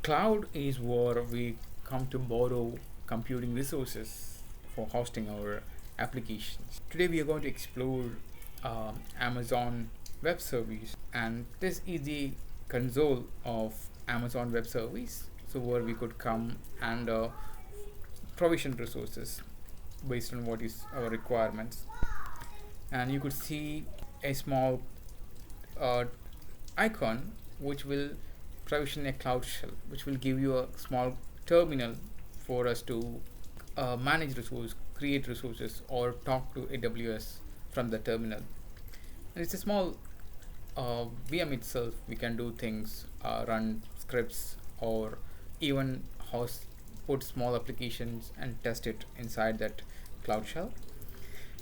Cloud is where we come to borrow computing resources for hosting our applications. Today we are going to explore Amazon Web Service, and this is the console of Amazon Web Service. So where we could come and provision resources based on what is our requirements, and you could see a small uh, icon which will provision a cloud shell, which will give you a small terminal for us to manage resources, create resources, or talk to AWS from the terminal. And it's a small VM itself. We can do things, run scripts, or even host put small applications and test it inside that cloud shell.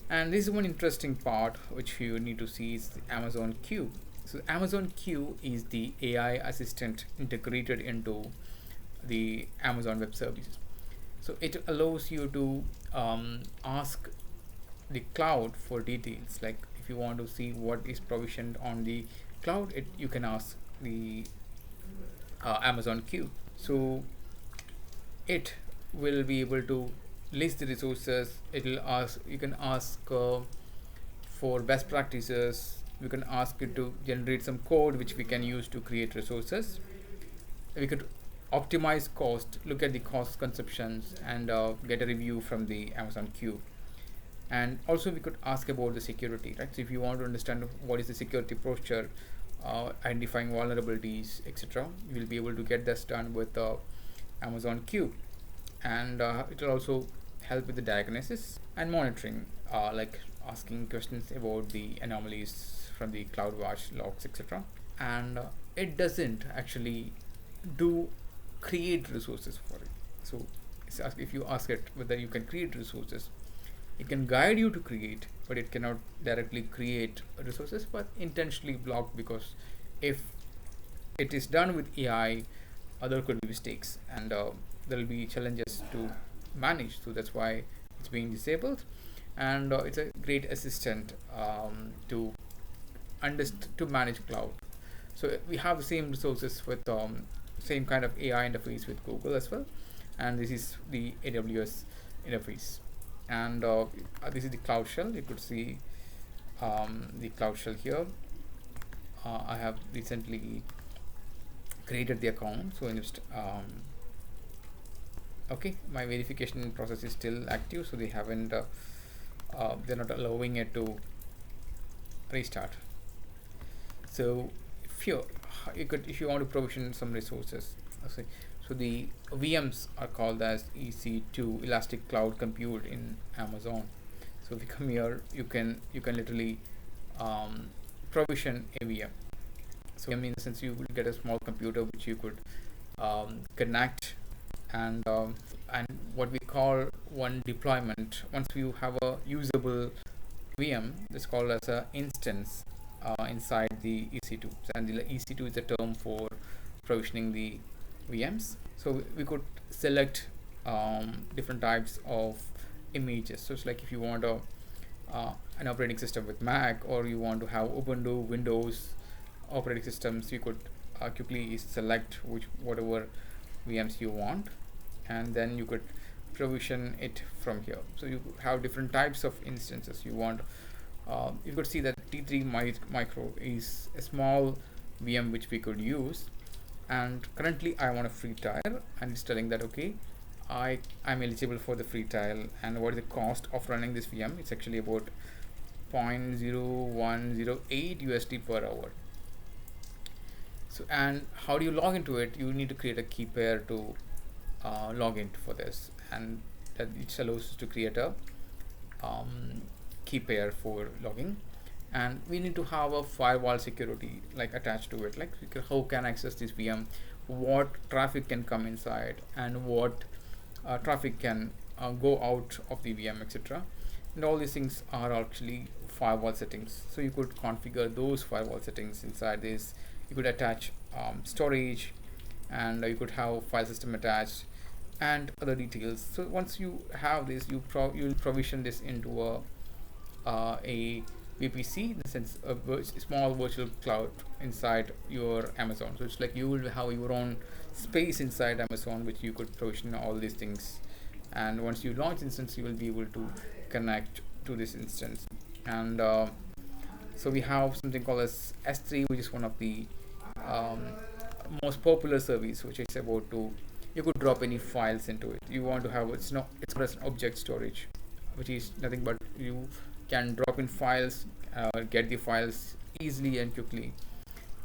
And this is one interesting part which you need to see is the Amazon Q. So Amazon Q is the AI assistant integrated into the Amazon Web Services. So it allows you to ask the cloud for details. Like if you want to see what is provisioned on the cloud, you can ask the Amazon Q. So it will be able to list the resources. It will ask, you can ask for best practices. We can ask it to generate some code which we can use to create resources. We could optimize cost, look at the cost conceptions, and get a review from the Amazon Q. And also we could ask about the security, right? So if you want to understand what is the security posture, identifying vulnerabilities, etc., you will be able to get this done with Amazon Q. And it will also help with the diagnosis and monitoring, like asking questions about the anomalies from the CloudWatch logs, etc. And it doesn't actually do create resources for it. So if you ask it whether you can create resources, it can guide you to create, but it cannot directly create resources, but intentionally blocked, because if it is done with AI, there could be mistakes, and there will be challenges to manage. So that's why it's being disabled, and it's a great assistant to to manage cloud. So we have the same resources with same kind of AI interface with Google as well, and this is the AWS interface. And this is the cloud shell. You could see the cloud shell here. I have recently created the account, so okay, my verification process is still active, so they haven't they're not allowing it to restart. So if you want to provision some resources, so the VMs are called as EC2, Elastic Cloud Compute, in Amazon. So if you come here, you can literally provision a VM. So in the sense, you will get a small computer which you could connect, and what we call one deployment. Once you have a usable VM, this is called as a instance inside the EC2, and the EC2 is a term for provisioning the VMs. So we could select different types of images. So it's like if you want an operating system with Mac, or you want to have Ubuntu, Windows operating systems, you could quickly select whatever VMs you want, and then you could provision it from here. So you have different types of instances you want. You could see that T3 micro is a small VM which we could use, and currently I want a free trial, and it's telling that okay, I'm eligible for the free trial. And what is the cost of running this VM? It's actually about 0.0108 USD per hour. So, and how do you log into it? You need to create a key pair to log in for this, and that it allows us to create a key pair for logging. And we need to have a firewall security like attached to it, like how can I access this VM, what traffic can come inside, and what traffic can go out of the VM, etc. And all these things are actually firewall settings. So you could configure those firewall settings inside this. You could attach storage, and you could have file system attached and other details. So once you have this, you'll provision this into a VPC, in the sense a small virtual cloud inside your Amazon. So it's like you will have your own space inside Amazon, which you could provision all these things. And once you launch instance, you will be able to connect to this instance. And so we have something called as S3, which is one of the um, most popular service, which is about to, you could drop any files into it. You want to have, it's not, it's just an object storage, which is nothing but you can drop in files, get the files easily and quickly.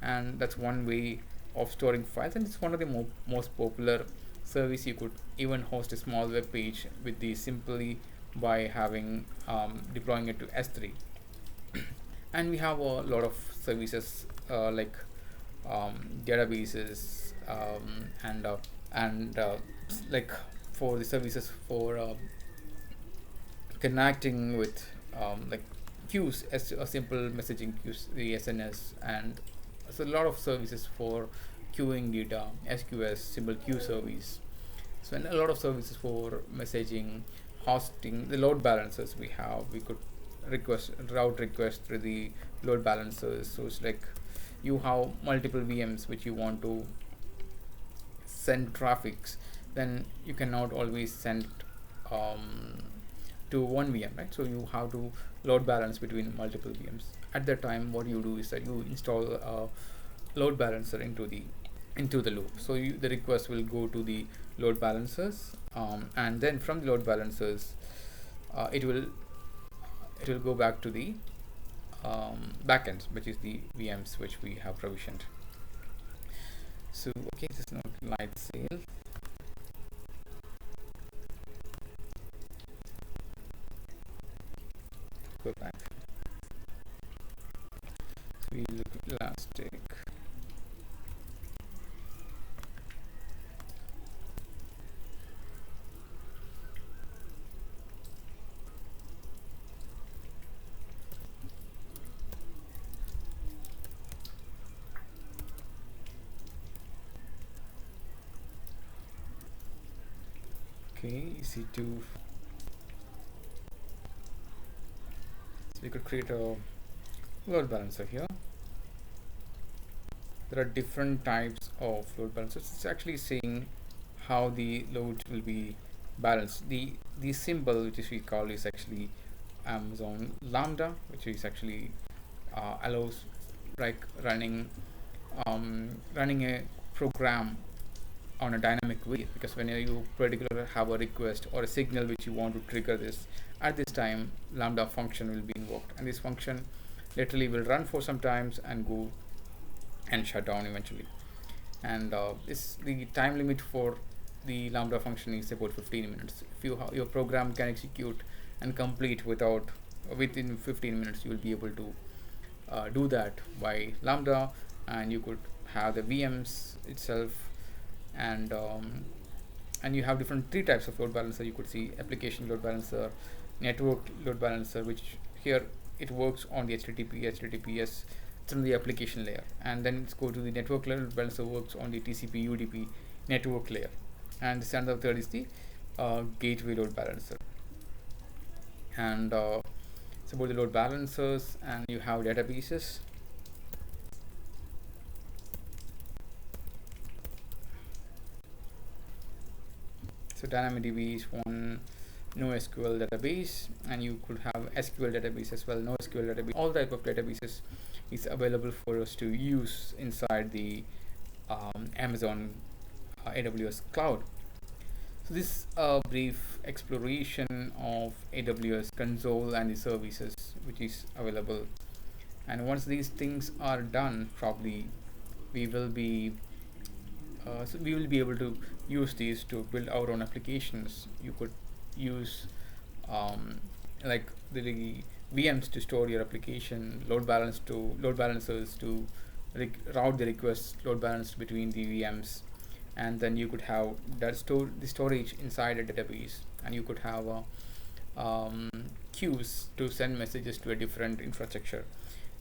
And that's one way of storing files, and it's one of the most popular service. You could even host a small web page with the simply by having deploying it to S3. And we have a lot of services like databases, and like for the services for connecting with like queues, as a simple messaging queues, the SNS, and so a lot of services for queuing data, SQS, simple queue service. So and a lot of services for messaging, hosting, the load balancers we have. We could route request through the load balancers. So it's like you have multiple VMs which you want to send traffics, then you cannot always send to one VM, right? So you have to load balance between multiple VMs. At that time, what you do is that you install a load balancer into the loop. So the request will go to the load balancers, and then from the load balancers, it will go back to the backends, which is the VMs which we have provisioned. So okay, this is not light sail. Go back. So we look at Elastic. Okay, EC2. So we could create a load balancer here. There are different types of load balancers. It's actually saying how the load will be balanced. The symbol which is we call is actually Amazon Lambda, which is actually allows like running a program on a dynamic way, because whenever you particularly have a request or a signal which you want to trigger this, at this time Lambda function will be invoked, and this function literally will run for some times and go and shut down eventually. And the time limit for the Lambda function is about 15 minutes. If your program can execute and complete within 15 minutes, you will be able to do that by Lambda, and you could have the VMs itself, and you have three types of load balancer. You could see application load balancer, network load balancer, which here it works on the HTTPS, it's on the application layer, and then it's go to the network load balancer, works on the TCP UDP network layer, and the standard third is the gateway load balancer. And it's about the load balancers, and you have databases. So DynamoDB is one NoSQL database, and you could have SQL database as well, NoSQL database. All type of databases is available for us to use inside the Amazon AWS Cloud. So this is a brief exploration of AWS Console and the services which is available. And once these things are done, probably we will be able to use these to build our own applications. You could use like the VMs to store your application, load balancers to route the requests, load balance between the VMs, and then you could have that the storage inside a database, and you could have queues to send messages to a different infrastructure.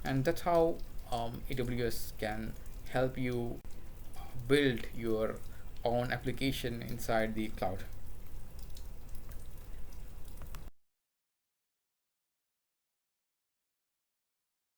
And that's how AWS can help you build your own application inside the cloud.